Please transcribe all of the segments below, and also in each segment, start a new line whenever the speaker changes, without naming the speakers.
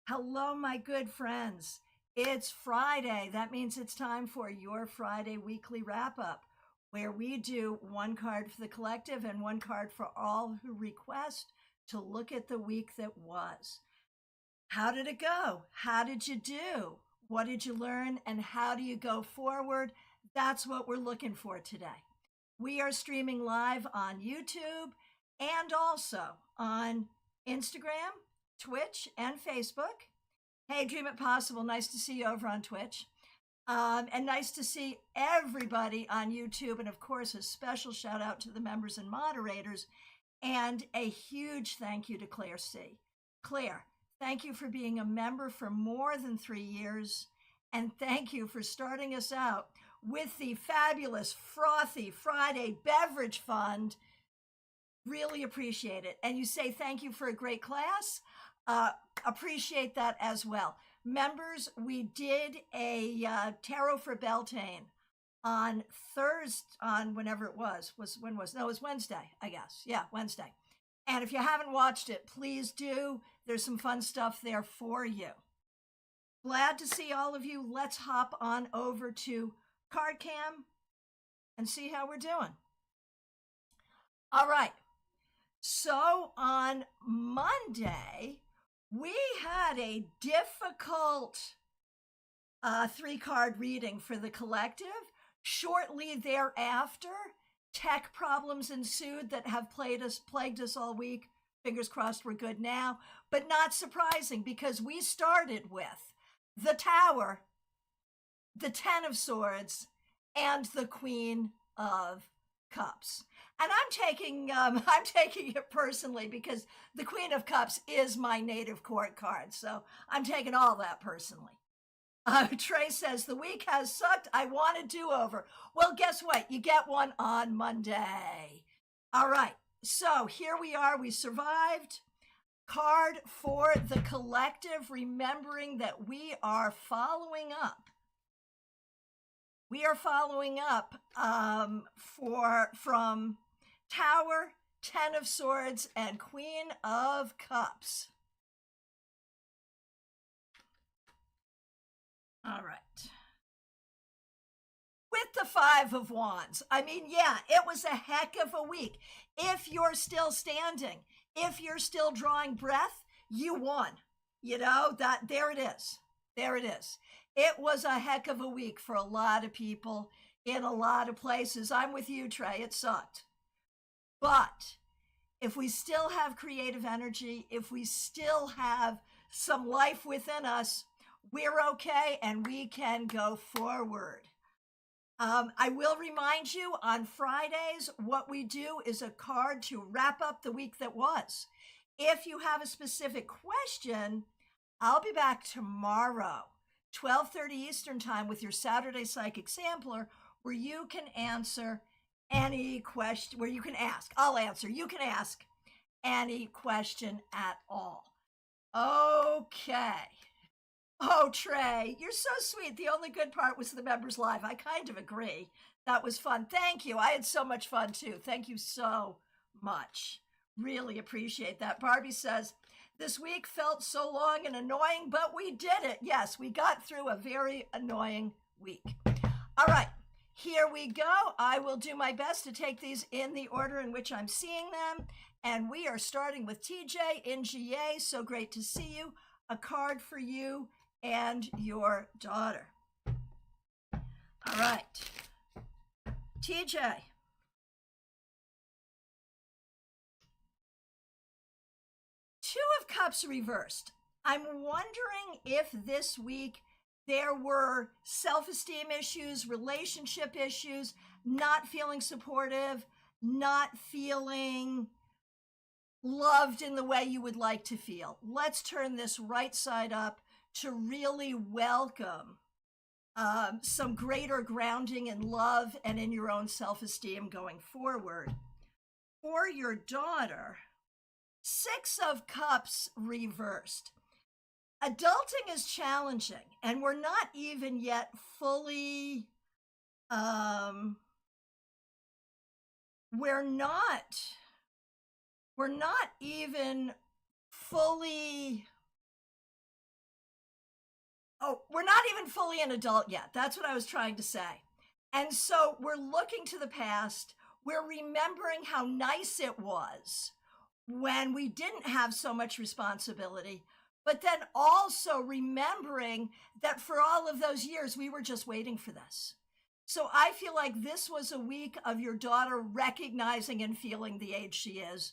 Hello, my good friends. It's Friday. That means it's time for your Friday weekly wrap up, where we do one card for the collective and one card for all who request to look at the week that was. How did it go? How did you do? What did you learn? And how do you go forward? That's what we're looking for today. We are streaming live on YouTube and also on Instagram, Twitch, and Facebook. Hey, Dream It Possible. Nice to see you over on Twitch. And nice to see everybody on YouTube. And of course, a special shout out to the members and moderators. And a huge thank you to Claire C. Claire, thank you for being a member for more than 3 years. And thank you for starting us out with the fabulous Frothy Friday Beverage Fund. Really appreciate it. And you say thank you for a great class. Appreciate that as well. Members, we did a tarot for Beltane on Thursday, on whenever it was. It was Wednesday, I guess. Yeah, Wednesday. And if you haven't watched it, please do. There's some fun stuff there for you. Glad to see all of you. Let's hop on over to CardCam and see how we're doing. All right. So on Monday, we had a difficult 3-card reading for the collective. Shortly thereafter, tech problems ensued that have plagued us all week. Fingers crossed we're good now, but not surprising because we started with the Tower, the Ten of Swords, and the Queen of Cups. And I'm taking it personally because the Queen of Cups is my native court card. So I'm taking all that personally. Trey says, the week has sucked. I want a do-over. Well, guess what? You get one on Monday. All right. So here we are. We survived. Card for the collective, remembering that we are following up. We are following up from Tower, Ten of Swords, and Queen of Cups. All right. With the Five of Wands. I mean, yeah, it was a heck of a week. If you're still standing, if you're still drawing breath, you won. You know, there it is. There it is. It was a heck of a week for a lot of people in a lot of places. I'm with you, Trey. It sucked. But if we still have creative energy, if we still have some life within us, we're okay and we can go forward. I will remind you on Fridays, what we do is a card to wrap up the week that was. If you have a specific question, I'll be back tomorrow, 12:30 Eastern time with your Saturday Psychic Sampler, where you can answer any question, where you can ask. I'll answer. You can ask any question at all. Okay. Oh, Trey, you're so sweet. The only good part was the members live. I kind of agree. That was fun. Thank you. I had so much fun too. Thank you so much. Really appreciate that. Barbie says, this week felt so long and annoying, but we did it. Yes, we got through a very annoying week. All right, here we go. I will do my best to take these in the order in which I'm seeing them. And we are starting with TJ in GA. So great to see you. A card for you and your daughter. All right, TJ. Two of Cups reversed. I'm wondering if this week there were self-esteem issues, relationship issues, not feeling supportive, not feeling loved in the way you would like to feel. Let's turn this right side up to really welcome some greater grounding in love and in your own self-esteem going forward. For your daughter, Six of Cups reversed. Adulting is challenging, and we're not even yet fully, we're not even fully Oh, we're not even fully an adult yet. That's what I was trying to say. And so we're looking to the past. We're remembering how nice it was when we didn't have so much responsibility, but then also remembering that for all of those years, we were just waiting for this. So I feel like this was a week of your daughter recognizing and feeling the age she is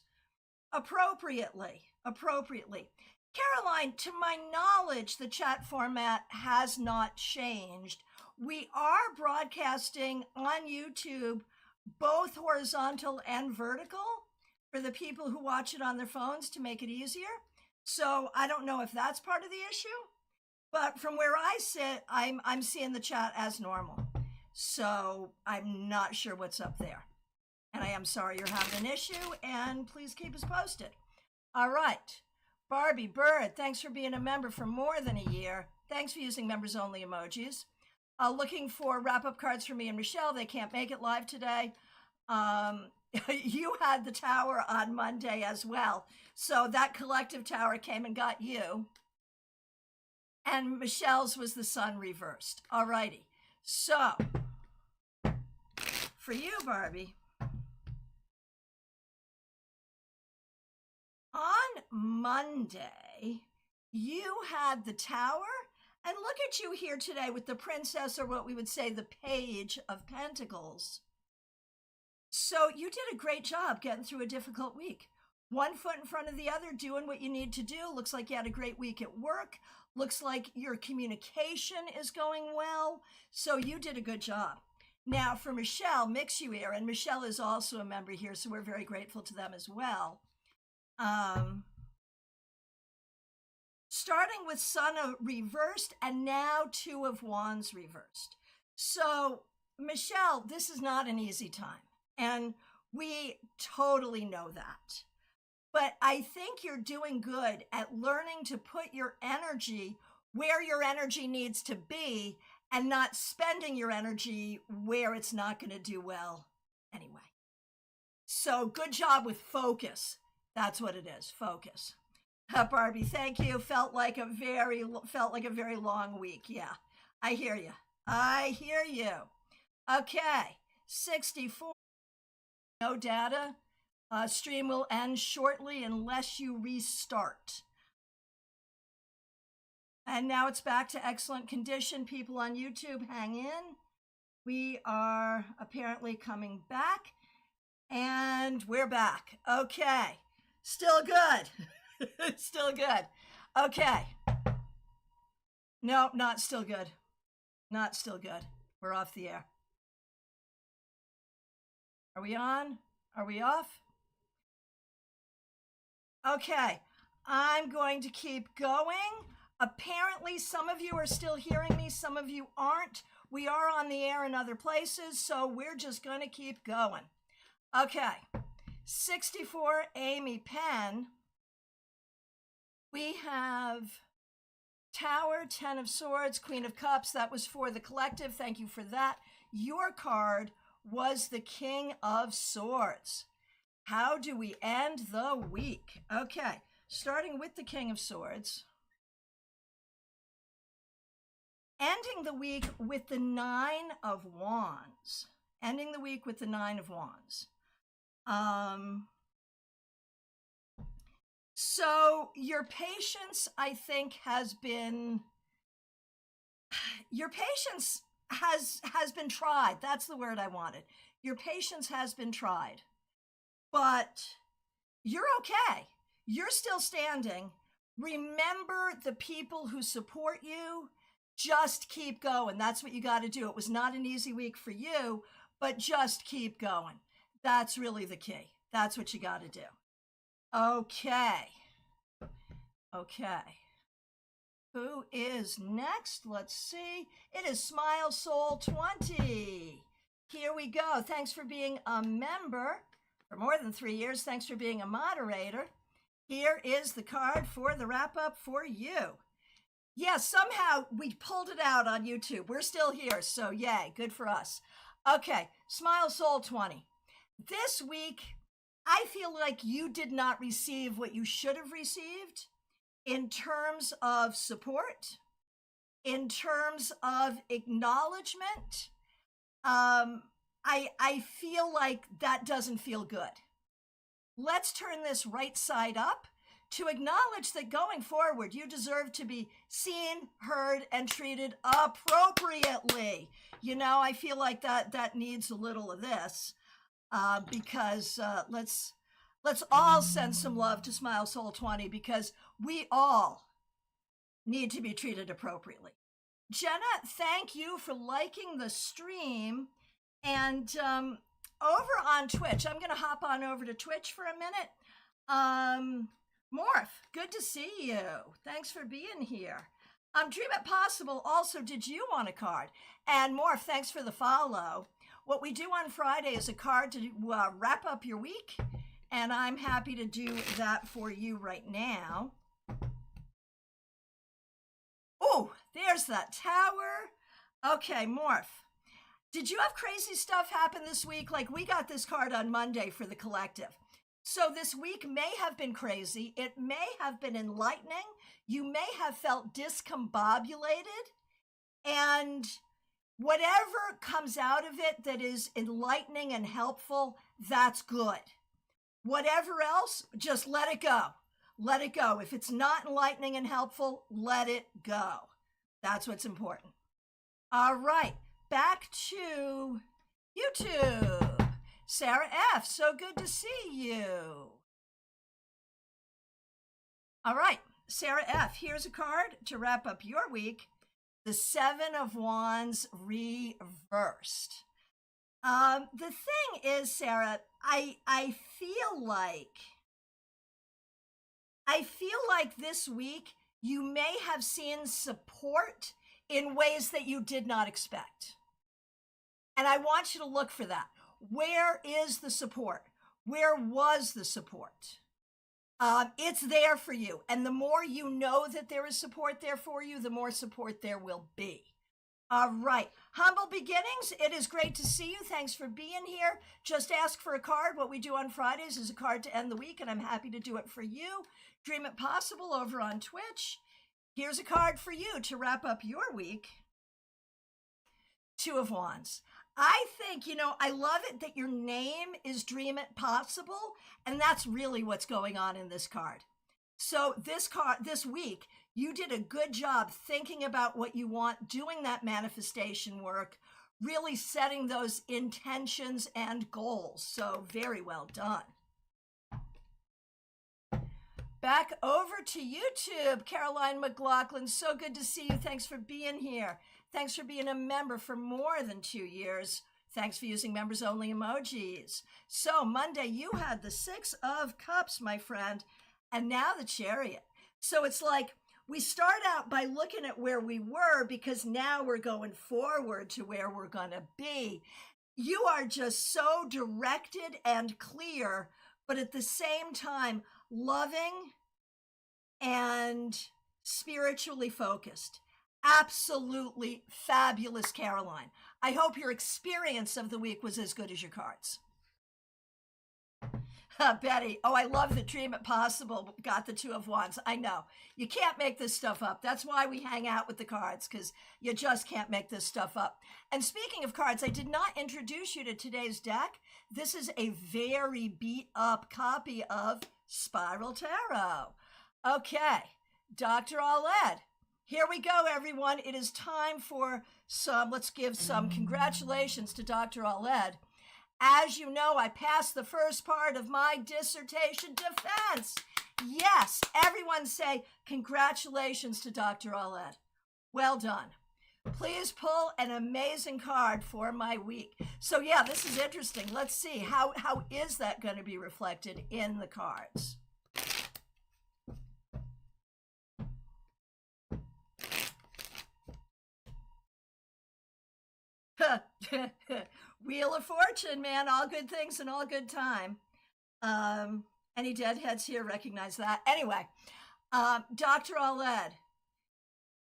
appropriately. Caroline, to my knowledge, the chat format has not changed. We are broadcasting on YouTube, both horizontal and vertical, for the people who watch it on their phones to make it easier. So I don't know if that's part of the issue, but from where I sit, I'm seeing the chat as normal. So I'm not sure what's up there. And I am sorry you're having an issue, and please keep us posted. All right. Barbie Bird, thanks for being a member for more than a year. Thanks for using members only emojis. Looking for wrap-up cards for me and Michelle. They can't make it live today. You had the tower on Monday as well. So that collective tower came and got you. And Michelle's was the sun reversed. All righty. So for you, Barbie, on Monday, you had the tower, and look at you here today with the princess, or what we would say the page of pentacles. So you did a great job getting through a difficult week. One foot in front of the other, doing what you need to do. Looks like you had a great week at work. Looks like your communication is going well. So you did a good job. Now for Michelle, mix you here, and Michelle is also a member here, so we're very grateful to them as well. Starting with Sun reversed and now Two of Wands reversed. So Michelle, this is not an easy time, and we totally know that. But I think you're doing good at learning to put your energy where your energy needs to be and not spending your energy where it's not going to do well anyway. So good job with focus. That's what it is, focus. Barbie, thank you. Felt like a very long week. Yeah, I hear you. Okay, 64. No data. Stream will end shortly unless you restart. And now it's back to excellent condition. People on YouTube, hang in. We are apparently coming back. And we're back. Okay. Still good. Still good. Okay. No, not still good. Not still good. We're off the air. Are we on? Are we off? Okay. I'm going to keep going. Apparently, some of you are still hearing me. Some of you aren't. We are on the air in other places, so we're just going to keep going. Okay. 64, Amy Penn. We have Tower, 10 of Swords, Queen of Cups. That was for the collective. Thank you for that. Your card was the King of Swords. How do we end the week? Okay, starting with the King of Swords. Ending the week with the 9 of Wands. Ending the week with the 9 of Wands. So your patience, I think, has been tried. That's the word I wanted. Your patience has been tried, but you're okay. You're still standing. Remember the people who support you. Just keep going. That's what you got to do. It was not an easy week for you, but just keep going. That's really the key. That's what you got to do. Okay. Who is next? Let's see. It is Smile Soul 20. Here we go. Thanks for being a member for more than 3 years. Thanks for being a moderator. Here is the card for the wrap up for you. Yeah, somehow we pulled it out on YouTube. We're still here, so yay, good for us. Okay, Smile Soul 20. This week, I feel like you did not receive what you should have received in terms of support, in terms of acknowledgement, I feel like that doesn't feel good. Let's turn this right side up to acknowledge that going forward, you deserve to be seen, heard, and treated appropriately. You know, I feel like that needs a little of this, because let's all send some love to Smile Soul 20, because we all need to be treated appropriately. Jenna, thank you for liking the stream. And over on Twitch, I'm going to hop on over to Twitch for a minute. Morph, good to see you. Thanks for being here. Dream It Possible also, did you want a card? And Morph, thanks for the follow. What we do on Friday is a card to wrap up your week, and I'm happy to do that for you right now. Oh, there's that tower. Okay, Morph. Did you have crazy stuff happen this week? Like, we got this card on Monday for the collective. So this week may have been crazy. It may have been enlightening. You may have felt discombobulated. And whatever comes out of it that is enlightening and helpful, that's good. Whatever else, just let it go. Let it go. If it's not enlightening and helpful, let it go. That's what's important. All right. Back to YouTube. Sarah F., so good to see you. All right, Sarah F., here's a card to wrap up your week. The Seven of Wands reversed. The thing is, Sarah, I feel like this week you may have seen support in ways that you did not expect. And I want you to look for that. Where is the support? Where was the support? It's there for you. And the more you know that there is support there for you, the more support there will be. All right. Humble Beginnings, it is great to see you. Thanks for being here. Just ask for a card. What we do on Fridays is a card to end the week, and I'm happy to do it for you. Dream It Possible over on Twitch. Here's a card for you to wrap up your week. Two of Wands. I think, I love it that your name is Dream It Possible, and that's really what's going on in this card. So this week, you did a good job thinking about what you want, doing that manifestation work, really setting those intentions and goals. So very well done. Back over to YouTube, Caroline McLaughlin. So good to see you. Thanks for being here. Thanks for being a member for more than 2 years. Thanks for using members only emojis. So Monday, you had the Six of Cups, my friend, and now the Chariot. So it's like we start out by looking at where we were, because now we're going forward to where we're going to be. You are just so directed and clear, but at the same time, loving and spiritually focused. Absolutely fabulous, Caroline. I hope your experience of the week was as good as your cards. Betty, oh, I love the Dream It Possible. Got the Two of Wands. I know. You can't make this stuff up. That's why we hang out with the cards, because you just can't make this stuff up. And speaking of cards, I did not introduce you to today's deck. This is a very beat up copy of Spiral Tarot. Okay, Dr. Aled. Here we go, everyone. It is time for let's give some congratulations to Dr. Aled. As you know, I passed the first part of my dissertation defense. Yes, everyone say congratulations to Dr. Aled. Well done. Please pull an amazing card for my week. So yeah, this is interesting. Let's see, how is that going to be reflected in the cards? Wheel of Fortune, man. All good things and all good time. Any deadheads here recognize that? Anyway, Dr. Aled,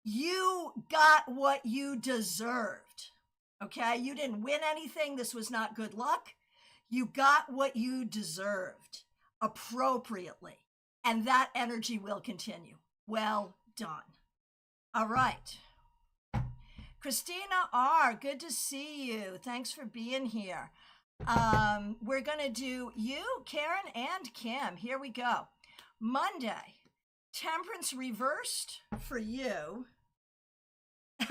you got what you deserved. Okay? You didn't win anything. This was not good luck. You got what you deserved appropriately. And that energy will continue. Well done. All right. Christina R., good to see you. Thanks for being here. We're going to do you, Karen, and Kim. Here we go. Monday, Temperance reversed for you.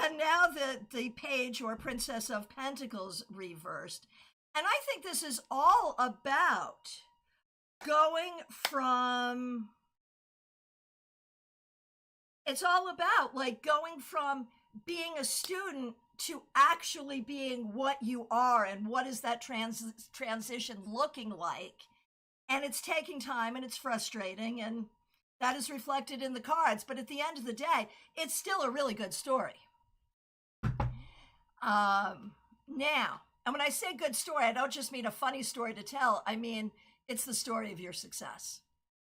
And now the page or Princess of Pentacles reversed. And I think this is all about going from, it's all about like going from being a student to actually being what you are, and what is that transition looking like. And it's taking time and it's frustrating, and that is reflected in the cards. But at the end of the day, it's still a really good story. Now, and when I say good story, I don't just mean a funny story to tell. I mean, it's the story of your success.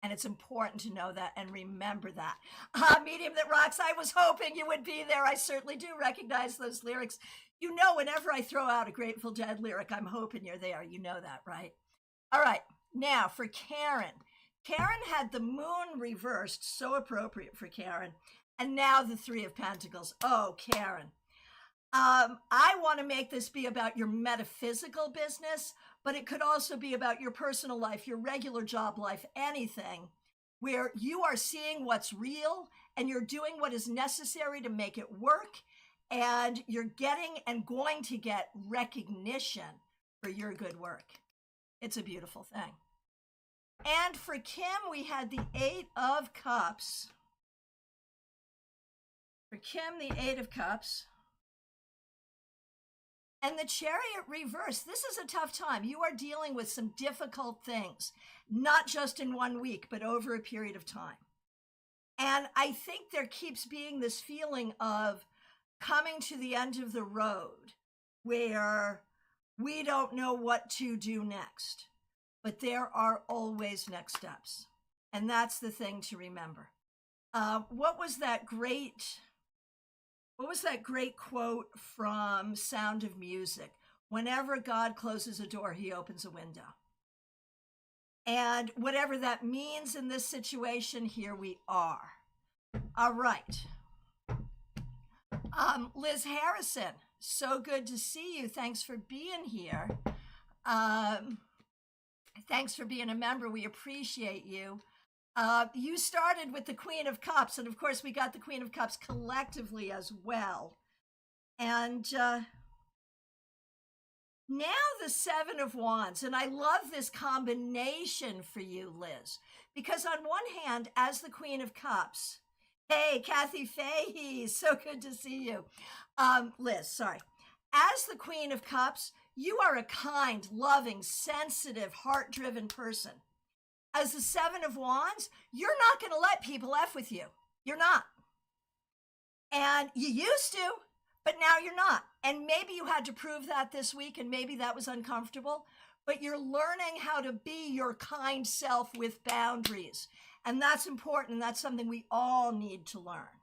And it's important to know that and remember that. Medium that rocks, I was hoping you would be there. I certainly do recognize those lyrics. You know, whenever I throw out a Grateful Dead lyric, I'm hoping you're there. You know that, right? All right, now for Karen. Karen had the moon reversed, so appropriate for Karen. And now the Three of Pentacles. Oh, Karen. I want to make this be about your metaphysical business, but it could also be about your personal life, your regular job life, anything where you are seeing what's real and you're doing what is necessary to make it work, and you're getting and going to get recognition for your good work. It's a beautiful thing. And for Kim, we had the Eight of Cups. For Kim, the Eight of Cups. And the Chariot reverse. This is a tough time. You are dealing with some difficult things, not just in 1 week, but over a period of time. And I think there keeps being this feeling of coming to the end of the road where we don't know what to do next, but there are always next steps. And that's the thing to remember. What was that great quote from Sound of Music? Whenever God closes a door, he opens a window. And whatever that means in this situation, here we are. All right. Liz Harrison, so good to see you. Thanks for being here. Thanks for being a member. We appreciate you. You started with the Queen of Cups, and of course we got the Queen of Cups collectively as well. And now the Seven of Wands, and I love this combination for you, Liz, because on one hand, as the Queen of Cups, hey, Kathy Fahey, so good to see you. Liz, sorry. As the Queen of Cups, you are a kind, loving, sensitive, heart-driven person. As the Seven of Wands, you're not going to let people F with you. You're not. And you used to, but now you're not. And maybe you had to prove that this week, and maybe that was uncomfortable, but you're learning how to be your kind self with boundaries. And that's important, and that's something we all need to learn.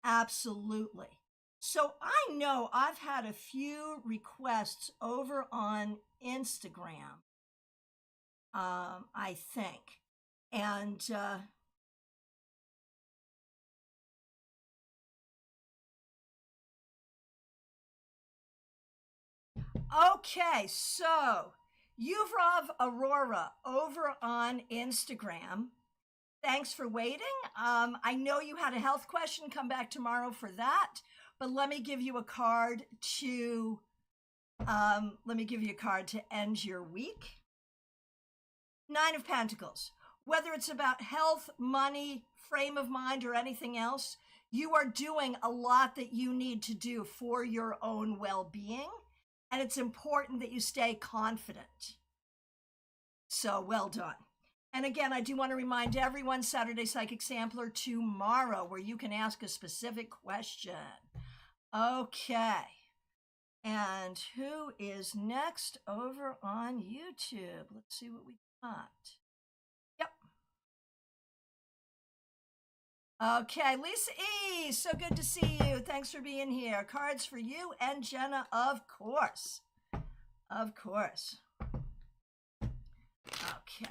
Absolutely. So I know I've had a few requests over on Instagram, I think. And okay, so Yuvrov Aurora over on Instagram. Thanks for waiting. I know you had a health question. Come back tomorrow for that. But let me give you a card to end your week. Nine of Pentacles. Whether it's about health, money, frame of mind, or anything else, you are doing a lot that you need to do for your own well-being. And it's important that you stay confident. So well done. And again, I do want to remind everyone, Saturday Psychic Sampler tomorrow, where you can ask a specific question. Okay. And who is next over on YouTube? Let's see what we got. Yep. Okay, Lisa E., so good to see you. Thanks for being here. Cards for you and Jenna, of course. Of course. Okay.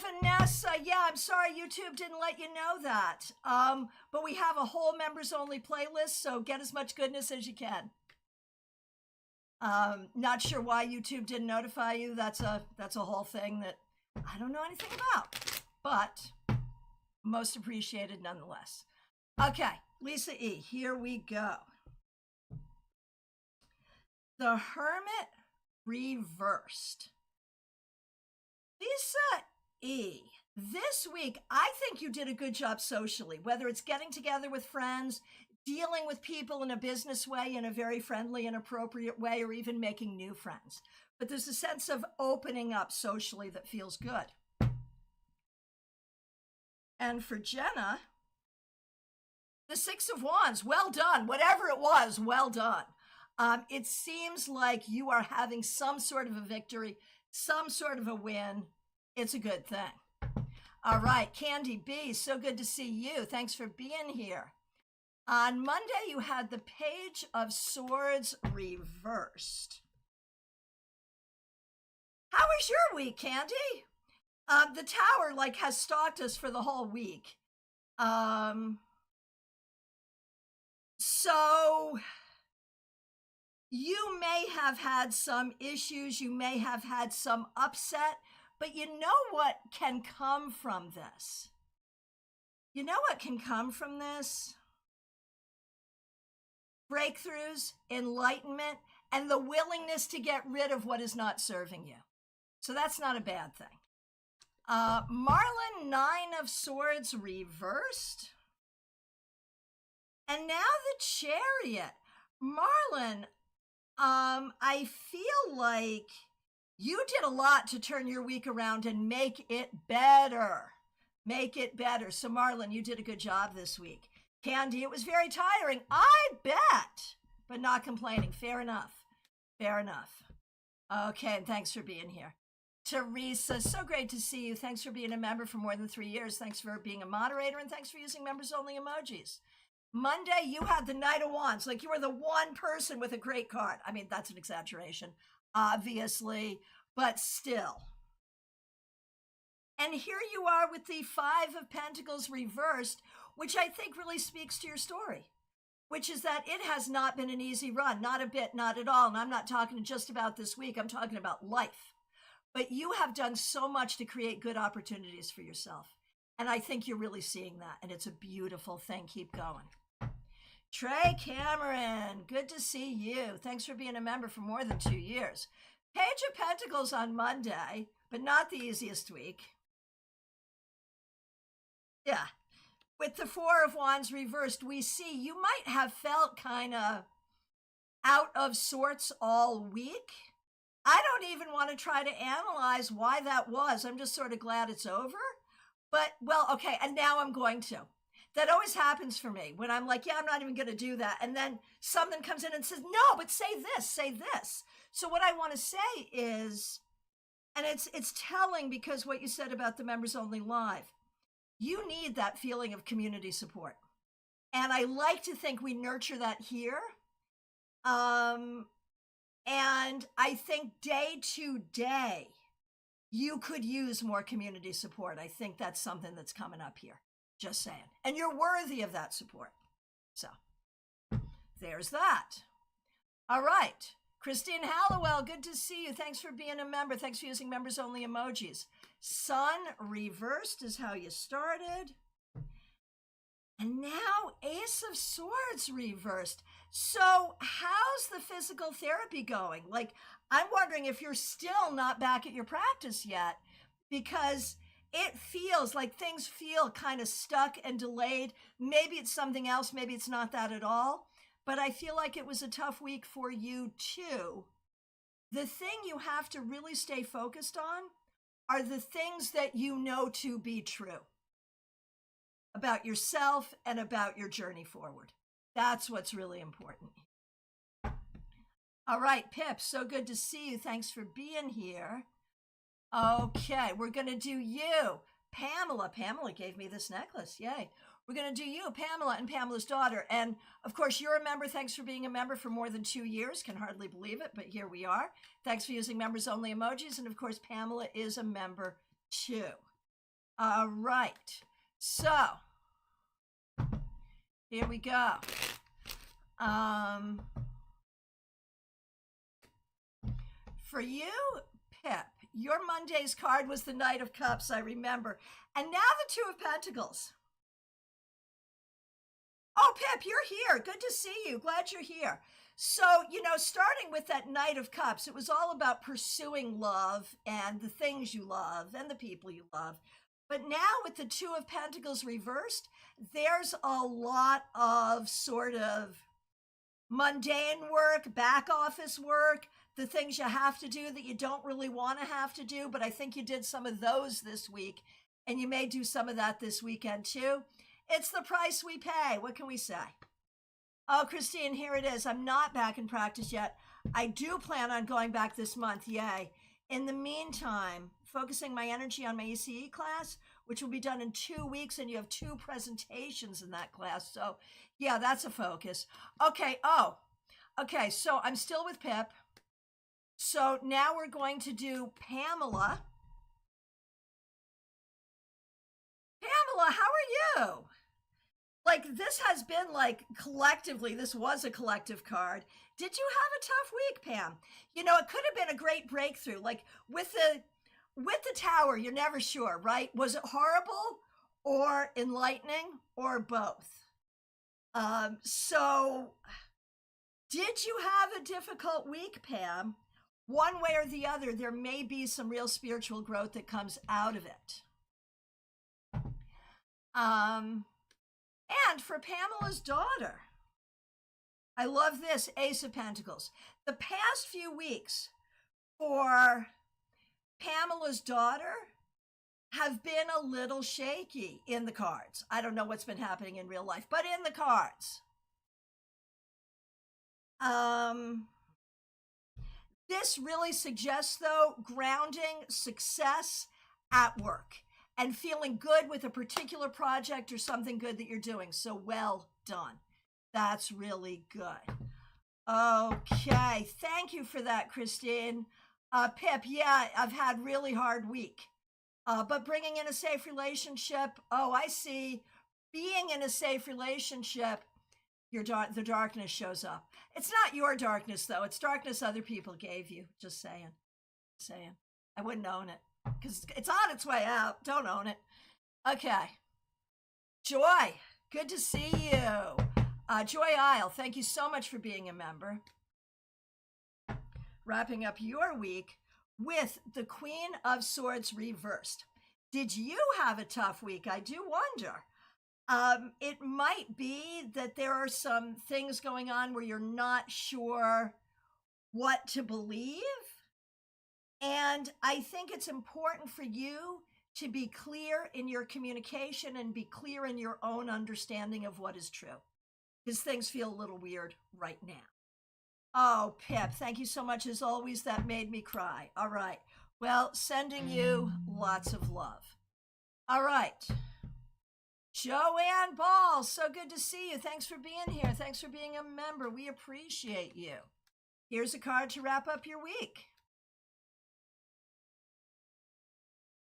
Vanessa, yeah, I'm sorry YouTube didn't let you know that. But we have a whole members only playlist, so get as much goodness as you can. Not sure why YouTube didn't notify you. That's a whole thing that I don't know anything about, but most appreciated nonetheless. Okay, Lisa E, here we go. The Hermit reversed. Lisa E, this week, I think you did a good job socially, whether it's getting together with friends, dealing with people in a business way, in a very friendly and appropriate way, or even making new friends. But there's a sense of opening up socially that feels good. And for Jenna, the Six of Wands, well done. Whatever it was, well done. It seems like you are having some sort of a victory, some sort of a win. It's a good thing. All right, Candy B, so good to see you. Thanks for being here. On Monday, you had the Page of Swords reversed. How was your week, Candy? The Tower has stalked us for the whole week. So you may have had some issues, you may have had some upset, but you know what can come from this? You know what can come from this? Breakthroughs, enlightenment, and the willingness to get rid of what is not serving you. So that's not a bad thing. Marlin, Nine of Swords reversed. And now the Chariot. Marlin, I feel like you did a lot to turn your week around and make it better. Make it better. So Marlin, you did a good job this week. Candy, it was very tiring. I bet, but not complaining. Fair enough. Fair enough. Okay, and thanks for being here. Teresa, so great to see you. Thanks for being a member for more than 3 years. Thanks for being a moderator, and thanks for using members-only emojis. Monday, you had the Knight of Wands. Like you were the one person with a great card. I mean, that's an exaggeration, obviously, but still. And here you are with the Five of Pentacles reversed, which I think really speaks to your story, which is that it has not been an easy run, not a bit, not at all. And I'm not talking just about this week, I'm talking about life. But you have done so much to create good opportunities for yourself. And I think you're really seeing that. And it's a beautiful thing. Keep going. Trey Cameron, good to see you. Thanks for being a member for more than 2 years. Page of Pentacles on Monday, but not the easiest week. Yeah. With the Four of Wands reversed, we see you might have felt kind of out of sorts all week. I don't even want to try to analyze why that was. I'm just sort of glad it's over. But, well, okay, and now I'm going to. That always happens for me when I'm like, yeah, I'm not even going to do that. And then something comes in and says, no, but say this, say this. So what I want to say is, and it's telling because what you said about the members only live, you need that feeling of community support. And I like to think we nurture that here. And I think day to day, you could use more community support. I think that's something that's coming up here. Just saying. And you're worthy of that support. So there's that. All right. Christine Hallowell, good to see you. Thanks for being a member. Thanks for using members only emojis. Sun reversed is how you started. And now Ace of Swords reversed. So how's the physical therapy going? Like, I'm wondering if you're still not back at your practice yet, because it feels like things feel kind of stuck and delayed. Maybe it's something else. Maybe it's not that at all. But I feel like it was a tough week for you too. The thing you have to really stay focused on are the things that you know to be true about yourself and about your journey forward. That's what's really important. All right, Pip, so good to see you. Thanks for being here. Okay, we're going to do you. Pamela. Pamela gave me this necklace. Yay. We're going to do you, Pamela, and Pamela's daughter. And, of course, you're a member. Thanks for being a member for more than 2 years. Can hardly believe it, but here we are. Thanks for using members-only emojis. And, of course, Pamela is a member, too. All right. So, here we go. For you, Pip, your Monday's card was the Knight of Cups, I remember. And now the Two of Pentacles. Oh, Pip, you're here. Good to see you. Glad you're here. So, starting with that Knight of Cups, it was all about pursuing love and the things you love and the people you love. But now with the Two of Pentacles reversed, there's a lot of sort of mundane work, back office work, the things you have to do that you don't really want to have to do. But I think you did some of those this week, and you may do some of that this weekend too. It's the price we pay. What can we say? Oh, Christine, here it is. I'm not back in practice yet. I do plan on going back this month. Yay. In the meantime, focusing my energy on my ECE class, which will be done in 2 weeks, and you have 2 presentations in that class. So yeah, that's a focus. Okay. Oh, okay. So I'm still with Pip. So now we're going to do Pamela. Pamela, how are you? Like, this has been like collectively, this was a collective card. Did you have a tough week, Pam? It could have been a great breakthrough. Like with the Tower, you're never sure, right? Was it horrible or enlightening or both? So did you have a difficult week, Pam? One way or the other, there may be some real spiritual growth that comes out of it. And for Pamela's daughter, I love this, Ace of Pentacles. The past few weeks for Pamela's daughter have been a little shaky in the cards. I don't know what's been happening in real life, but in the cards. This really suggests, though, grounding success at work and feeling good with a particular project or something good that you're doing. So well done. That's really good. Okay, thank you for that, Christine. Pip, yeah, I've had really hard week. But bringing in a safe relationship, oh, I see. Being in a safe relationship, the darkness shows up. It's not your darkness, though. It's darkness other people gave you. Just saying. I wouldn't own it because it's on its way out. Don't own it. Okay. Joy, good to see you. Joy Isle, thank you so much for being a member. Wrapping up your week with the Queen of Swords reversed. Did you have a tough week? I do wonder. It might be that there are some things going on where you're not sure what to believe. And I think it's important for you to be clear in your communication and be clear in your own understanding of what is true. Because things feel a little weird right now. Oh, Pip, thank you so much. As always, that made me cry. All right. Well, sending you lots of love. All right. Joanne Ball, so good to see you. Thanks for being here. Thanks for being a member. We appreciate you. Here's a card to wrap up your week.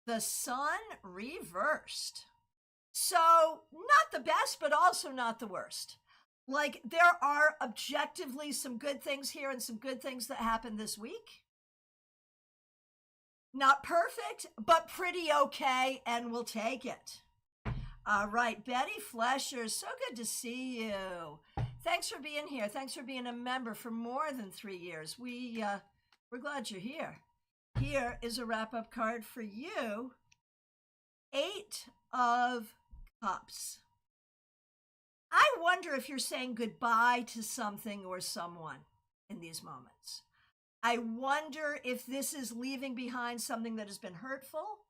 The Sun reversed. So, not the best, but also not the worst. Like, there are objectively some good things here and some good things that happened this week. Not perfect, but pretty okay, and we'll take it. All right, Betty Flesher, so good to see you. Thanks for being here. Thanks for being a member for more than 3 years. We're glad you're here. Here is a wrap-up card for you. 8 of Cups. I wonder if you're saying goodbye to something or someone in these moments. I wonder if this is leaving behind something that has been hurtful,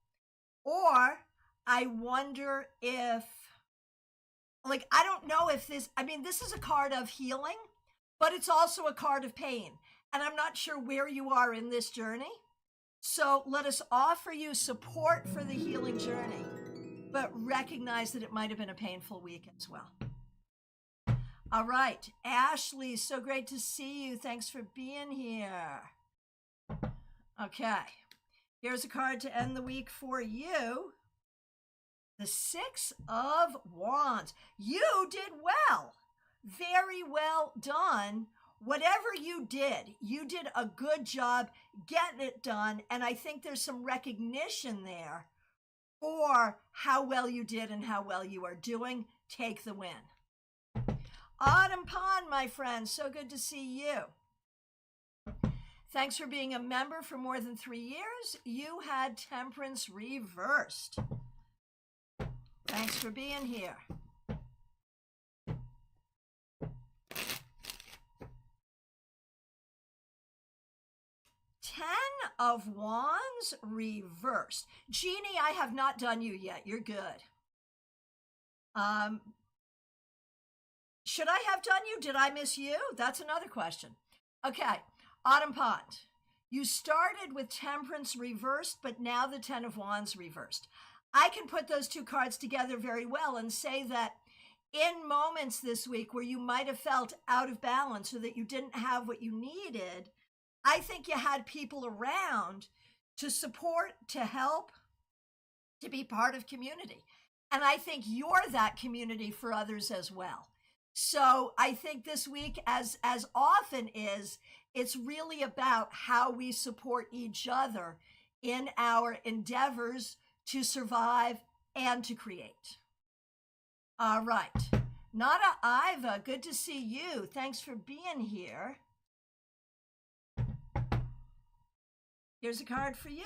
or I wonder if, like, I don't know if this is a card of healing, but it's also a card of pain. And I'm not sure where you are in this journey. So let us offer you support for the healing journey, but recognize that it might have been a painful week as well. All right, Ashley, so great to see you. Thanks for being here. Okay, here's a card to end the week for you. The Six of Wands. You did well. Very well done. Whatever you did a good job getting it done. And I think there's some recognition there for how well you did and how well you are doing. Take the win. Autumn Pond, my friend, so good to see you. Thanks for being a member for more than 3 years. You had Temperance reversed. Thanks for being here. Ten of Wands reversed. Jeannie, I have not done you yet. You're good. Should I have done you? Did I miss you? That's another question. Okay, Autumn Pond. You started with Temperance reversed, but now the Ten of Wands reversed. I can put those two cards together very well and say that in moments this week where you might have felt out of balance or that you didn't have what you needed, I think you had people around to support, to help, to be part of community. And I think you're that community for others as well. So I think this week, as often is, it's really about how we support each other in our endeavors to survive and to create. All right. Nada Iva, good to see you. Thanks for being here. Here's a card for you.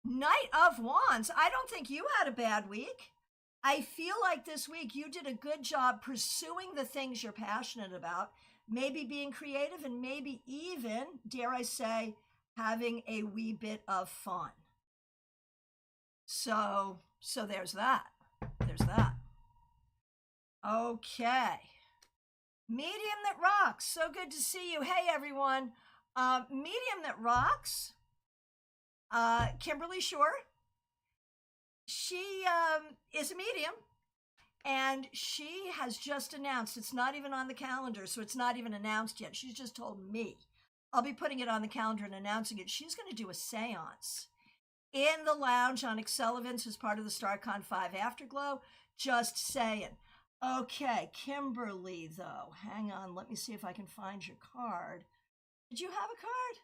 Knight of Wands. I don't think you had a bad week. I feel like this week you did a good job pursuing the things you're passionate about, maybe being creative and maybe even, dare I say, having a wee bit of fun. So there's that. There's that. Okay. Medium that rocks. So good to see you. Hey, everyone. Medium that rocks. Kimberly Shore. She is a medium, and she has just announced, it's not even on the calendar, so it's not even announced yet. She's just told me. I'll be putting it on the calendar and announcing it. She's going to do a seance in the lounge on Excellence as part of the StaarCon 5 AfterGlow. Just saying. Okay, Kimberly, though. Hang on. Let me see if I can find your card. Did you have a card?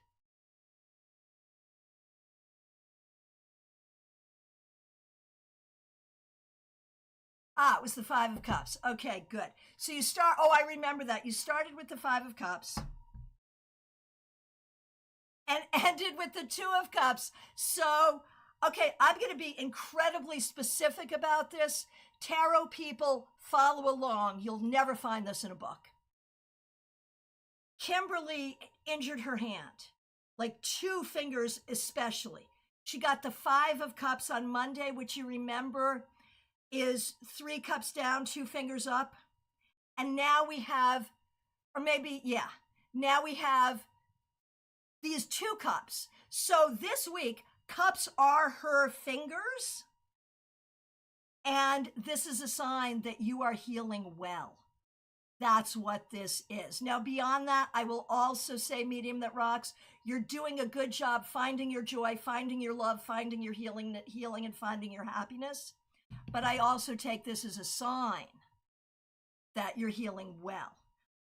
It was the Five of Cups. Okay, good. So you start, I remember that. You started with the Five of Cups and ended with the Two of Cups. So, okay, I'm going to be incredibly specific about this. Tarot people, follow along. You'll never find this in a book. Kimberly injured her hand, like 2 fingers especially. She got the Five of Cups on Monday, which you remember is 3 cups down, 2 fingers up. And now we have, now we have these 2 cups. So this week, cups are her fingers. And this is a sign that you are healing well. That's what this is. Now, beyond that, I will also say, medium that rocks, you're doing a good job finding your joy, finding your love, finding your healing and finding your happiness. But I also take this as a sign that you're healing well.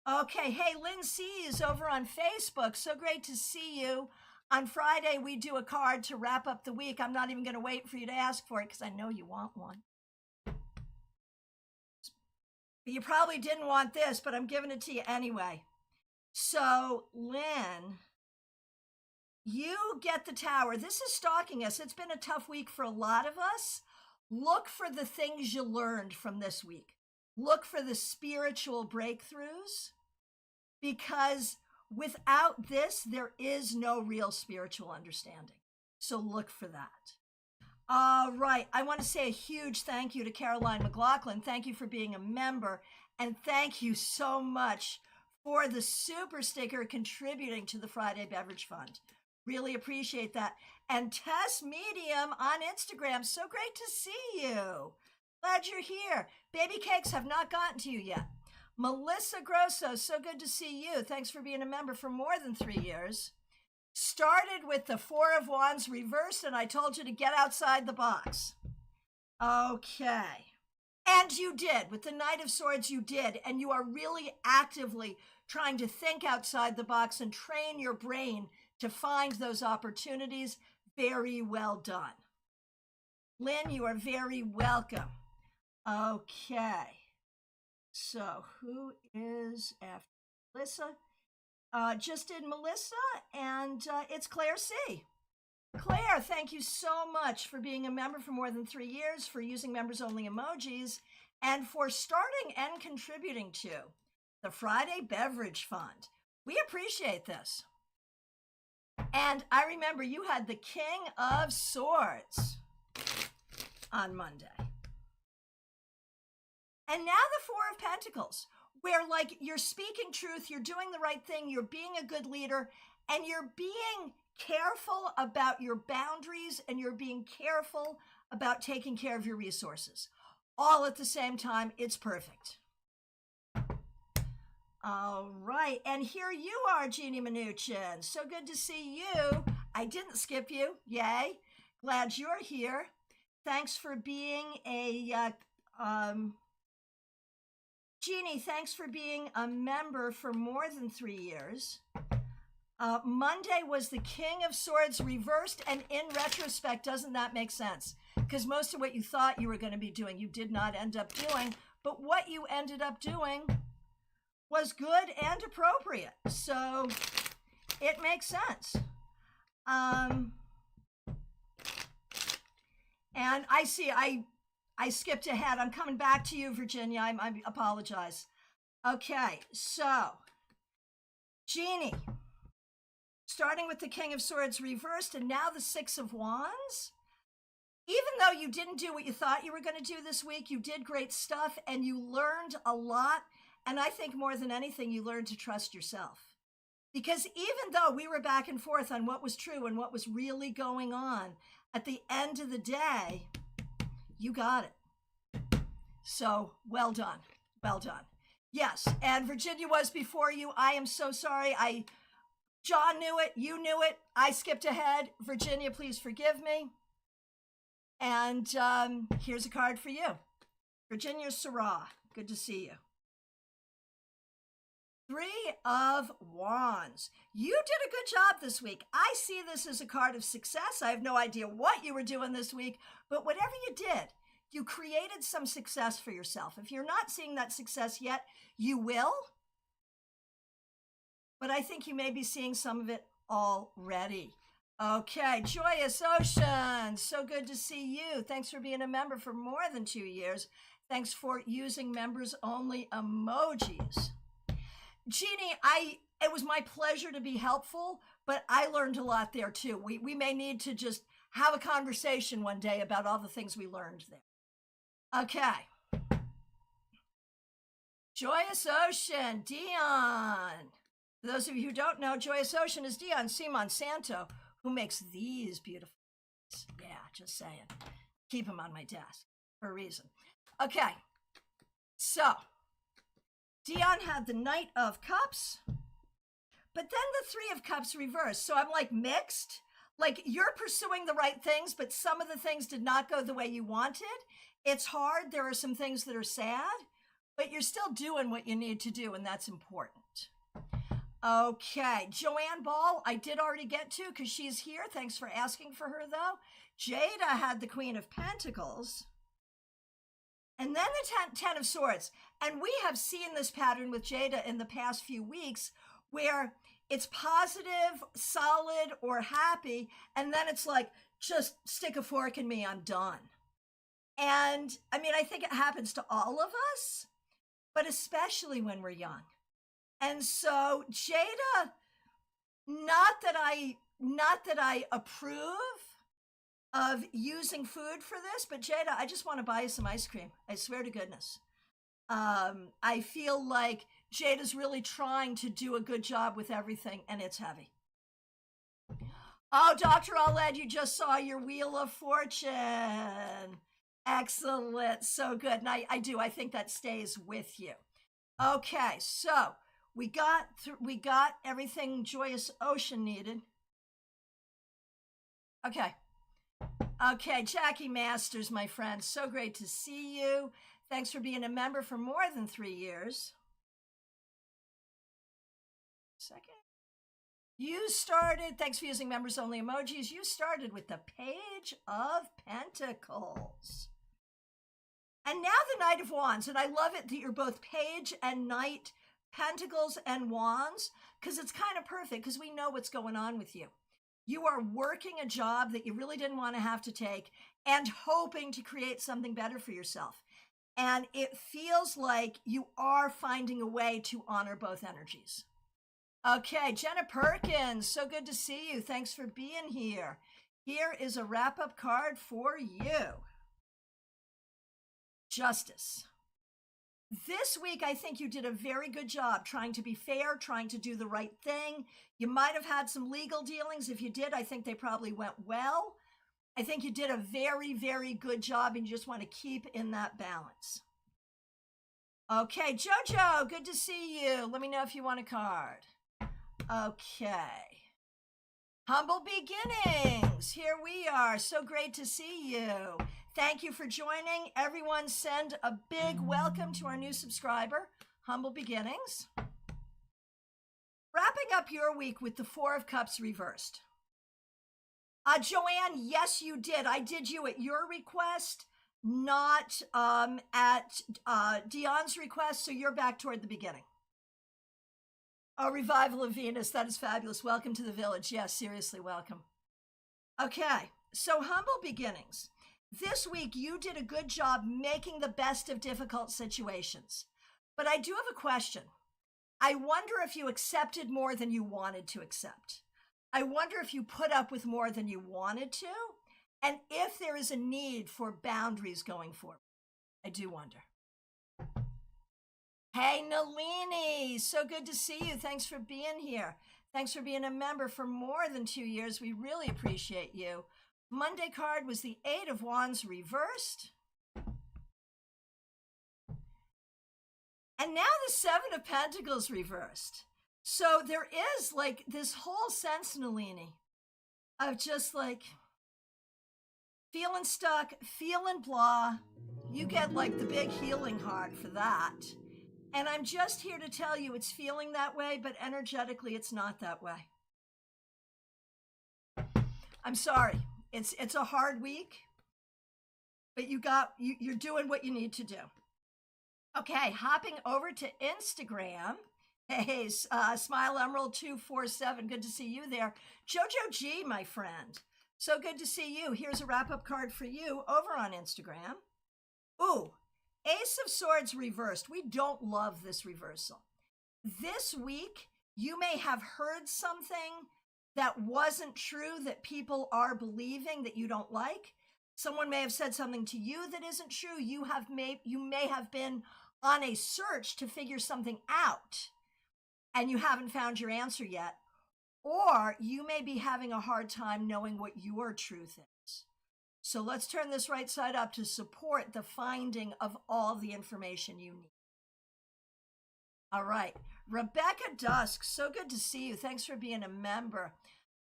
Okay, hey, Lynn C is over on Facebook. So great to see you. On Friday, we do a card to wrap up the week. I'm not even going to wait for you to ask for it because I know you want one. You probably didn't want this, but I'm giving it to you anyway. So, Lynn, you get the Tower. This is stalking us. It's been a tough week for a lot of us. Look for the things you learned from this week. Look for the spiritual breakthroughs, because without this, there is no real spiritual understanding. So look for that. All right. I want to say a huge thank you to Caroline McLaughlin. Thank you for being a member. And thank you so much for the super sticker contributing to the Friday Beverage Fund. Really appreciate that. And Tess Medium on Instagram. So great to see you. Glad you're here. Baby cakes have not gotten to you yet. Melissa Grosso, so good to see you. Thanks for being a member for more than 3 years. Started with the Four of Wands reversed, and I told you to get outside the box. Okay. And you did. With the Knight of Swords, you did. And you are really actively trying to think outside the box and train your brain to find those opportunities. Very well done. Lynn, you are very welcome. Okay. So who is after Melissa? Just did Melissa, and it's Claire C. Claire, thank you so much for being a member for more than 3 years, for using members-only emojis, and for starting and contributing to the Friday Beverage Fund. We appreciate this. And I remember you had the King of Swords on Monday. And now the Four of Pentacles, where like you're speaking truth, you're doing the right thing, you're being a good leader, and you're being careful about your boundaries, and you're being careful about taking care of your resources. All at the same time, it's perfect. All right, and here you are, Jeannie Mnuchin. So good to see you. I didn't skip you. Yay. Glad you're here. Thanks for being a Jeannie, thanks for being a member for more than 3 years. Monday was the King of Swords reversed, and in retrospect, doesn't that make sense? Because most of what you thought you were going to be doing, you did not end up doing, but what you ended up doing was good and appropriate. So it makes sense. And I see, I skipped ahead. I'm coming back to you, Virginia. I apologize. Okay, so Jeannie, starting with the King of Swords reversed and now the Six of Wands. Even though you didn't do what you thought you were going to do this week, you did great stuff and you learned a lot. And I think more than anything, you learned to trust yourself. Because even though we were back and forth on what was true and what was really going on, at the end of the day, you got it. So well done. Well done. Yes, and Virginia was before you. I am so sorry. John knew it. You knew it. I skipped ahead. Virginia, please forgive me. And here's a card for you. Virginia Sarah. Good to see you. Three of Wands. You did a good job this week. I see this as a card of success. I have no idea what you were doing this week, but whatever you did, you created some success for yourself. If you're not seeing that success yet, you will. But I think you may be seeing some of it already. Okay, Joyous Ocean. So good to see you. Thanks for being a member for more than 2 years. Thanks for using members-only emojis. Jeannie, it was my pleasure to be helpful, but I learned a lot there too. We may need to just have a conversation one day about all the things we learned there. Okay. Joyous Ocean, Dion. For those of you who don't know, Joyous Ocean is Dion C. Monsanto, who makes these beautiful things. Yeah, just saying. Keep them on my desk for a reason. Okay, so Dion had the Knight of Cups, but then the Three of Cups reversed. So I'm like mixed. Like you're pursuing the right things, but some of the things did not go the way you wanted. It's hard. There are some things that are sad, but you're still doing what you need to do, and that's important. Okay, Joanne Ball, I did already get to because she's here. Thanks for asking for her, though. Jada had the Queen of Pentacles. And then the Ten of Swords. And we have seen this pattern with Jada in the past few weeks where it's positive, solid, or happy. And then it's like, just stick a fork in me, I'm done. And I mean, I think it happens to all of us, but especially when we're young. And so Jada, not that I approve of using food for this, but Jada, I just want to buy you some ice cream. I swear to goodness. I feel like Jada's really trying to do a good job with everything, and it's heavy. Oh, Dr. Aled, you just saw your Wheel of Fortune. Excellent. So good. And I think that stays with you. Okay, so we got everything Joyous Ocean needed. Okay. Okay, Jackie Masters, my friend, so great to see you. Thanks for being a member for more than 3 years. Second. You started, thanks for using members only emojis. You started with the Page of Pentacles. And now the Knight of Wands. And I love it that you're both Page and Knight, Pentacles and Wands, because it's kind of perfect because we know what's going on with you. You are working a job that you really didn't want to have to take and hoping to create something better for yourself. And it feels like you are finding a way to honor both energies. Okay, Jenna Perkins, so good to see you. Thanks for being here. Here is a wrap-up card for you. Justice. This week, I think you did a very good job trying to be fair, trying to do the right thing. You might have had some legal dealings. If you did, I think they probably went well. I think you did a very, very good job, and you just want to keep in that balance. Okay, Jojo, good to see you. Let me know if you want a card. Okay. Humble Beginnings. Here we are. So great to see you. Thank you for joining. Everyone send a big welcome to our new subscriber, Humble Beginnings. Wrapping up your week with the Four of Cups reversed. Joanne, yes, you did. I did you at your request, not at Dion's request, so you're back toward the beginning. A revival of Venus. That is fabulous. Welcome to the village. Yes, seriously, welcome. Okay, so Humble Beginnings. This week, you did a good job making the best of difficult situations. But I do have a question. I wonder if you accepted more than you wanted to accept. I wonder if you put up with more than you wanted to, and if there is a need for boundaries going forward. I do wonder. Hey, Nalini, so good to see you. Thanks for being here. Thanks for being a member for more than 2 years. We really appreciate you. Monday card was the Eight of Wands reversed. And now the Seven of Pentacles reversed. So there is like this whole sense, Nalini, of just like feeling stuck, feeling blah. You get like the big healing heart for that. And I'm just here to tell you it's feeling that way, but energetically it's not that way. I'm sorry. It's a hard week, but you're doing what you need to do. Okay, hopping over to Instagram. Hey, Smile Emerald 247. Good to see you there. Jojo G, my friend. So good to see you. Here's a wrap-up card for you over on Instagram. Ooh, Ace of Swords reversed. We don't love this reversal. This week, you may have heard something that wasn't true that people are believing that you don't like. Someone may have said something to you that isn't true. You may have been on a search to figure something out and you haven't found your answer yet. Or you may be having a hard time knowing what your truth is. So let's turn this right side up to support the finding of all the information you need. All right. Rebecca Dusk, so good to see you. Thanks for being a member.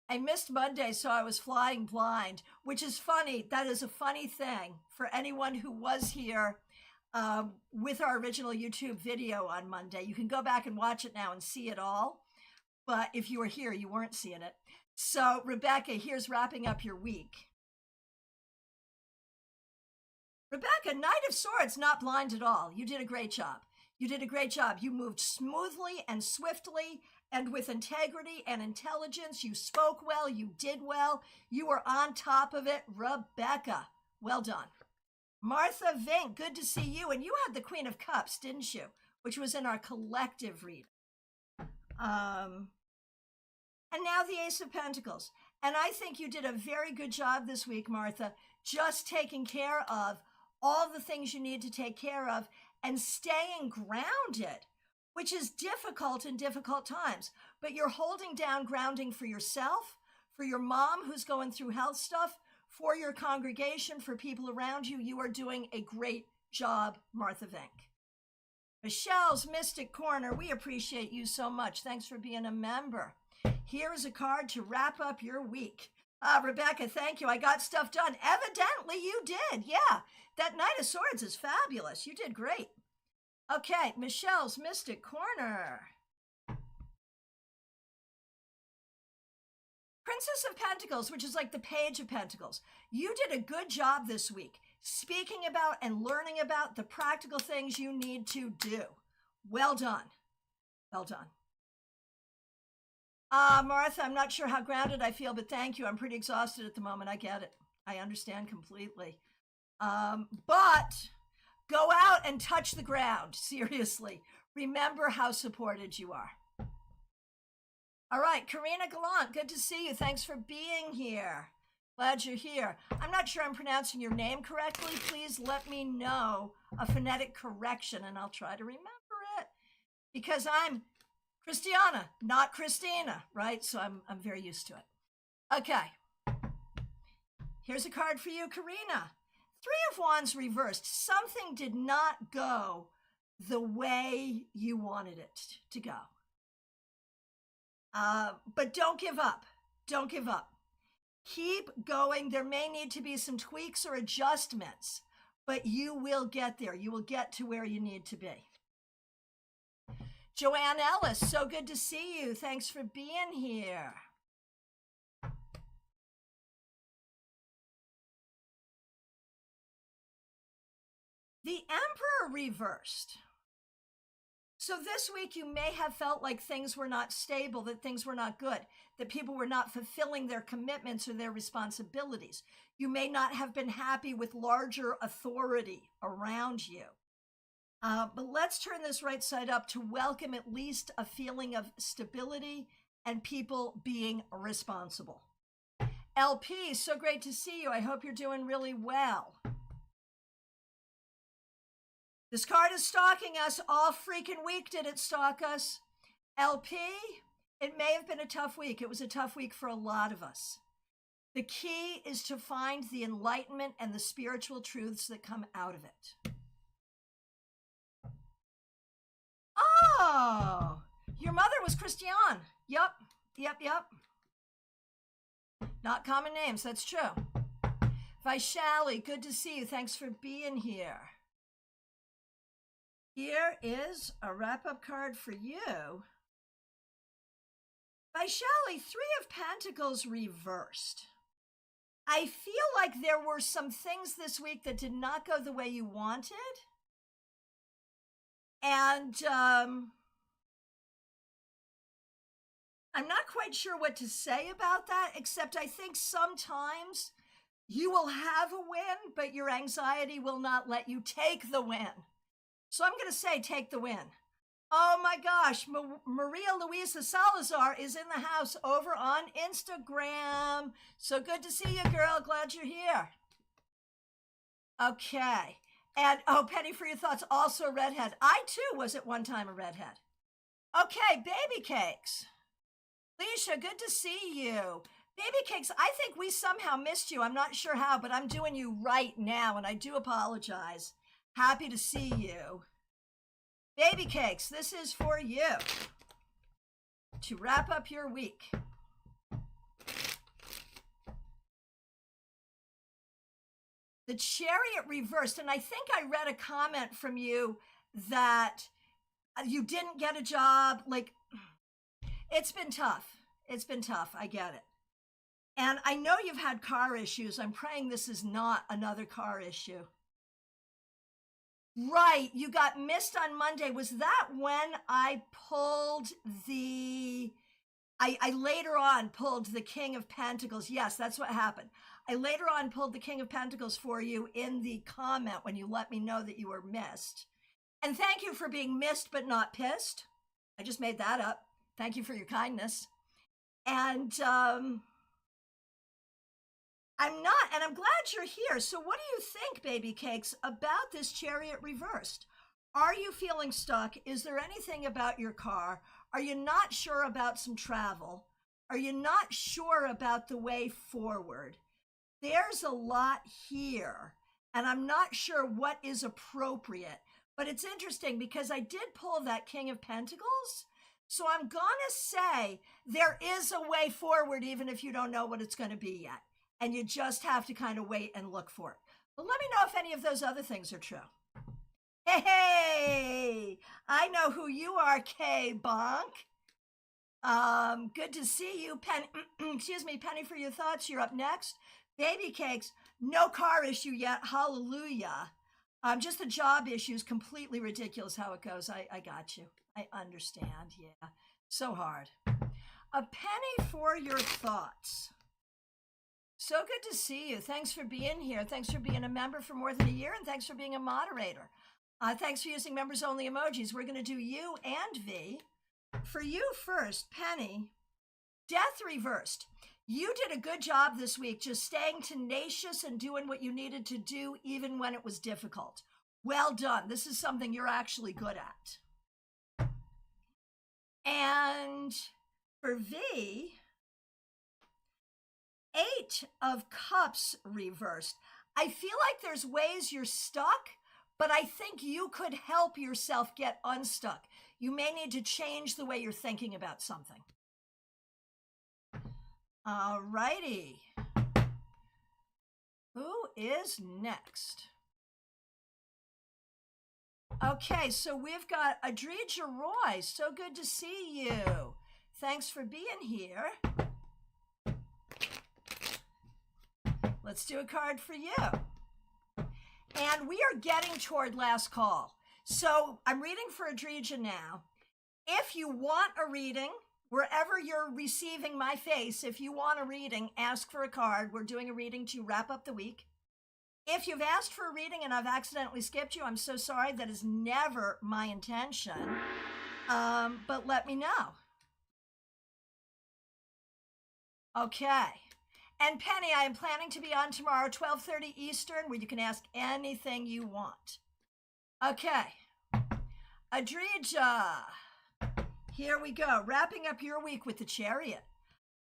I missed Monday, so I was flying blind, which is funny. That is a funny thing for anyone who was here with our original YouTube video on Monday. You can go back and watch it now and see it all. But if you were here, you weren't seeing it. So, Rebecca, here's wrapping up your week. Rebecca, Knight of Swords, not blind at all. You did a great job. You did a great job. You moved smoothly and swiftly and with integrity and intelligence. You spoke well. You did well. You were on top of it. Rebecca, well done. Martha Vink, good to see you. And you had the Queen of Cups, didn't you? Which was in our collective reading. And now the Ace of Pentacles. And I think you did a very good job this week, Martha, just taking care of all the things you need to take care of and staying grounded, which is difficult in difficult times. But you're holding down grounding for yourself, for your mom who's going through health stuff, for your congregation, for people around you. You are doing a great job, Martha Vink. Michelle's Mystic Corner, we appreciate you so much. Thanks for being a member. Here is a card to wrap up your week. Rebecca, thank you. I got stuff done. Evidently you did. Yeah. That Knight of Swords is fabulous. You did great. Okay, Michelle's Mystic Corner. Princess of Pentacles, which is like the Page of Pentacles. You did a good job this week speaking about and learning about the practical things you need to do. Well done. Well done. Martha, I'm not sure how grounded I feel, but thank you. I'm pretty exhausted at the moment. I get it. I understand completely. But go out and touch the ground. Seriously. Remember how supported you are. All right, Karina Gallant, good to see you. Thanks for being here. Glad you're here. I'm not sure I'm pronouncing your name correctly. Please let me know a phonetic correction and I'll try to remember it. Because I'm Christiana, not Christina, right? So I'm very used to it. Okay. Here's a card for you, Karina. Three of Wands reversed. Something did not go the way you wanted it to go. But don't give up. Don't give up. Keep going. There may need to be some tweaks or adjustments, but you will get there. You will get to where you need to be. Joanne Ellis, so good to see you. Thanks for being here. The Emperor reversed. So this week you may have felt like things were not stable, that things were not good, that people were not fulfilling their commitments or their responsibilities. You may not have been happy with larger authority around you. But let's turn this right side up to welcome at least a feeling of stability and people being responsible. LP, so great to see you. I hope you're doing really well. This card is stalking us all freaking week. Did it stalk us? LP, it may have been a tough week. It was a tough week for a lot of us. The key is to find the enlightenment and the spiritual truths that come out of it. Oh, your mother was Christiane. Yep. Not common names, that's true. Vaishali, good to see you. Thanks for being here. Here is a wrap-up card for you. Vaishali, Three of Pentacles reversed. I feel like there were some things this week that did not go the way you wanted. And I'm not quite sure what to say about that, except I think sometimes you will have a win, but your anxiety will not let you take the win. So I'm going to say take the win. Oh my gosh, Maria Luisa Salazar is in the house over on Instagram. So good to see you, girl. Glad you're here. Okay. And, oh, Penny, for your thoughts, also a redhead. I, too, was at one time a redhead. Okay, Baby Cakes. Leisha, good to see you. Baby Cakes, I think we somehow missed you. I'm not sure how, but I'm doing you right now, and I do apologize. Happy to see you. Baby Cakes, this is for you to wrap up your week. The Chariot reversed, and I think I read a comment from you that you didn't get a job. Like, it's been tough. It's been tough. I get it. And I know you've had car issues. I'm praying this is not another car issue. Right, you got missed on Monday. Was that when I pulled the... I later on pulled the King of Pentacles. Yes, that's what happened. I later on pulled the King of Pentacles for you in the comment when you let me know that you were missed. And thank you for being missed but not pissed. I just made that up. Thank you for your kindness. And I'm glad you're here. So what do you think, Baby Cakes, about this Chariot reversed? Are you feeling stuck? Is there anything about your car? Are you not sure about some travel? Are you not sure about the way forward? There's a lot here, and I'm not sure what is appropriate. But it's interesting because I did pull that King of Pentacles. So I'm going to say there is a way forward, even if you don't know what it's going to be yet. And you just have to kind of wait and look for it. But let me know if any of those other things are true. Hey, I know who you are, K-Bonk. Good to see you, excuse me, Penny, for your thoughts. You're up next. Baby Cakes, no car issue yet. Hallelujah. Just the job issue is completely ridiculous how it goes. I got you. I understand. Yeah. So hard. A penny for your thoughts. So good to see you. Thanks for being here. Thanks for being a member for more than a year, and thanks for being a moderator. Thanks for using members only emojis. We're going to do you and V. For you first, Penny, death reversed. You did a good job this week, just staying tenacious and doing what you needed to do, even when it was difficult. Well done. This is something you're actually good at. And for V, 8 of Cups reversed. I feel like there's ways you're stuck, but I think you could help yourself get unstuck. You may need to change the way you're thinking about something. All righty. Who is next? Okay, so we've got Adrija Roy. So good to see you. Thanks for being here. Let's do a card for you. And we are getting toward last call. So I'm reading for Adrija now. If you want a reading, wherever you're receiving my face, if you want a reading, ask for a card. We're doing a reading to wrap up the week. If you've asked for a reading and I've accidentally skipped you, I'm so sorry. That is never my intention. But let me know. Okay. And Penny, I am planning to be on tomorrow, 12:30 Eastern, where you can ask anything you want. Okay. Adrija. Here we go. Wrapping up your week with the Chariot.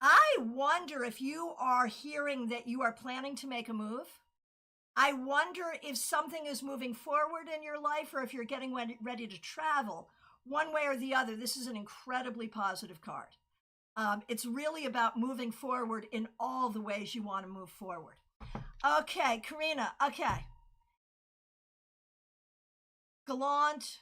I wonder if you are hearing that you are planning to make a move. I wonder if something is moving forward in your life or if you're getting ready to travel. One way or the other, this is an incredibly positive card. It's really about moving forward in all the ways you want to move forward. Okay, Karina. Okay. Gallant,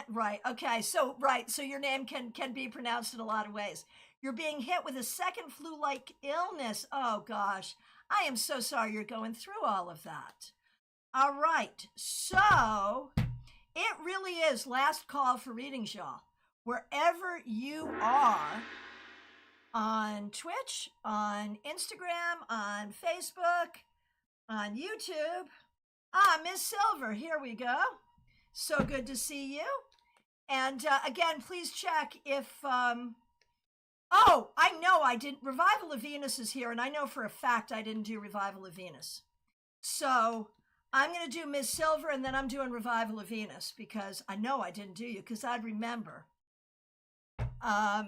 right. Okay, so your name can be pronounced in a lot of ways. You're being hit with a second flu-like illness. Oh gosh, I am so sorry you're going through all of that. All right, so it really is last call for readings, y'all. Wherever you are, on Twitch, on Instagram, on Facebook, on YouTube. Miss Silver, here we go. So good to see you. And again, please check if, oh, I know I didn't, Revival of Venus is here, and I know for a fact I didn't do Revival of Venus. So I'm going to do Miss Silver, and then I'm doing Revival of Venus, because I know I didn't do you, because I'd remember.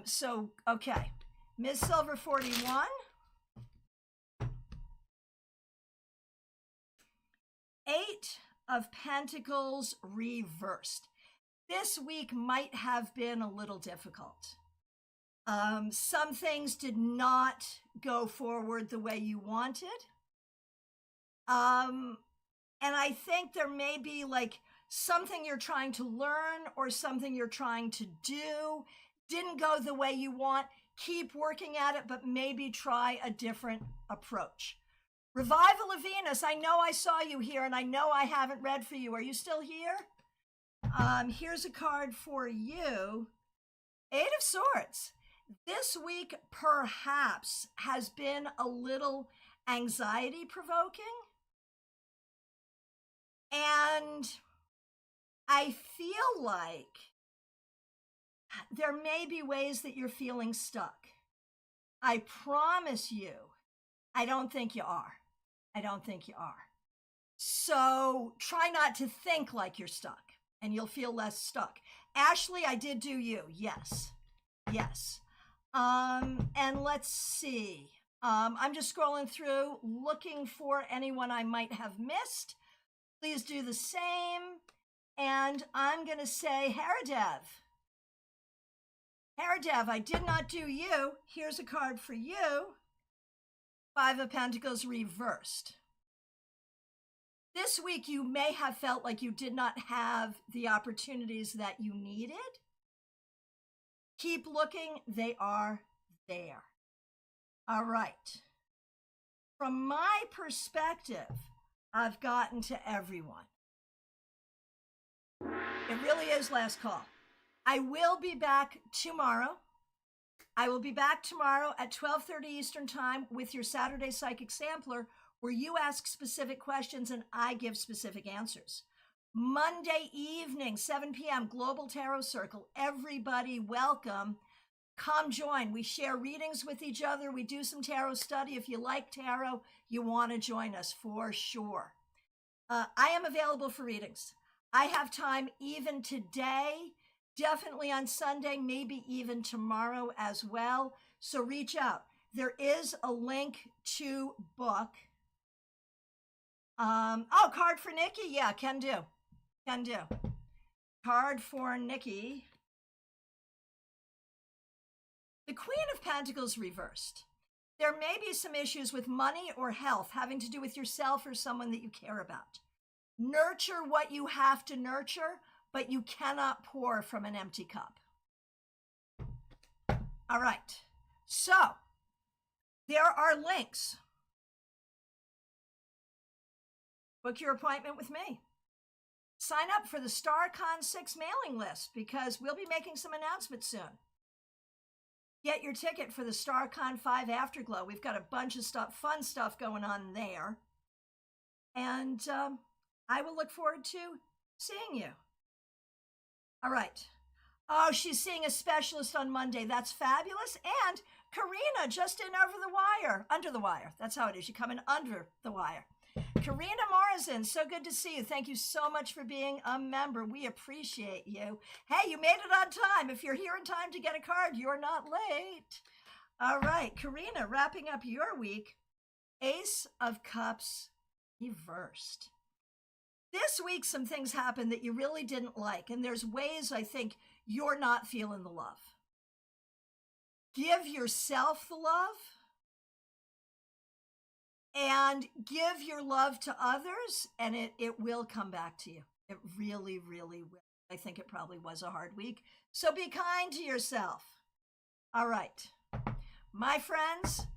So, okay. Miss Silver 41. Eight of Pentacles reversed. This week might have been a little difficult. Some things did not go forward the way you wanted. And I think there may be like something you're trying to learn or something you're trying to do didn't go the way you want. Keep working at it, but maybe try a different approach. Revival of Venus, I know I saw you here, and I know I haven't read for you. Are you still here? Here's a card for you. 8 of Swords. This week, perhaps, has been a little anxiety-provoking. And I feel like there may be ways that you're feeling stuck. I promise you, I don't think you are. I don't think you are. So try not to think like you're stuck, and you'll feel less stuck. Ashley, I did do you. Yes. Yes. And let's see. I'm just scrolling through, looking for anyone I might have missed. Please do the same. And I'm going to say Haradev. Haradev, I did not do you. Here's a card for you. Five of Pentacles reversed. This week, you may have felt like you did not have the opportunities that you needed. Keep looking. They are there. All right. From my perspective, I've gotten to everyone. It really is last call. I will be back tomorrow. I will be back tomorrow at 12:30 Eastern Time with your Saturday Psychic Sampler, where you ask specific questions and I give specific answers. Monday evening, 7 p.m., Global Tarot Circle. Everybody welcome. Come join. We share readings with each other. We do some tarot study. If you like tarot, you want to join us for sure. I am available for readings. I have time even today, definitely on Sunday, maybe even tomorrow as well. So reach out. There is a link to book. Card for Nikki? Yeah, can do. Can do. Card for Nikki. The Queen of Pentacles reversed. There may be some issues with money or health having to do with yourself or someone that you care about. Nurture what you have to nurture, but you cannot pour from an empty cup. All right. So there are links. Book your appointment with me. Sign up for the StaarCon 6 mailing list because we'll be making some announcements soon. Get your ticket for the StaarCon 5 AfterGlow. We've got a bunch of fun stuff going on there. And I will look forward to seeing you. All right. Oh, she's seeing a specialist on Monday. That's fabulous. And Karina just in under the wire. That's how it is. You come in under the wire. Karina Morrison, so good to see you. Thank you so much for being a member. We appreciate you. Hey, you made it on time. If you're here in time to get a card, you're not late. All right, Karina, wrapping up your week. Ace of Cups reversed. This week, some things happened that you really didn't like, and there's ways I think you're not feeling the love. Give yourself the love. And give your love to others, and it will come back to you. It really, really will. I think it probably was a hard week. So be kind to yourself. All right. My friends,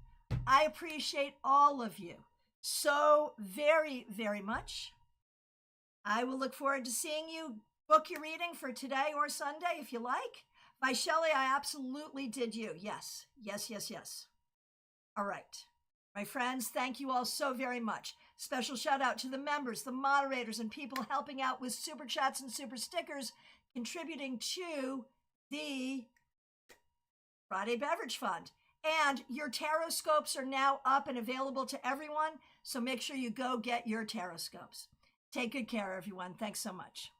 I appreciate all of you so very, very much. I will look forward to seeing you. Book your reading for today or Sunday if you like. By Shelley, I absolutely did you. Yes, yes, yes, yes. All right. My friends, thank you all so very much. Special shout out to the members, the moderators, and people helping out with super chats and super stickers, contributing to the Friday Beverage Fund. And your tarot scopes are now up and available to everyone, so make sure you go get your tarot scopes. Take good care, everyone. Thanks so much.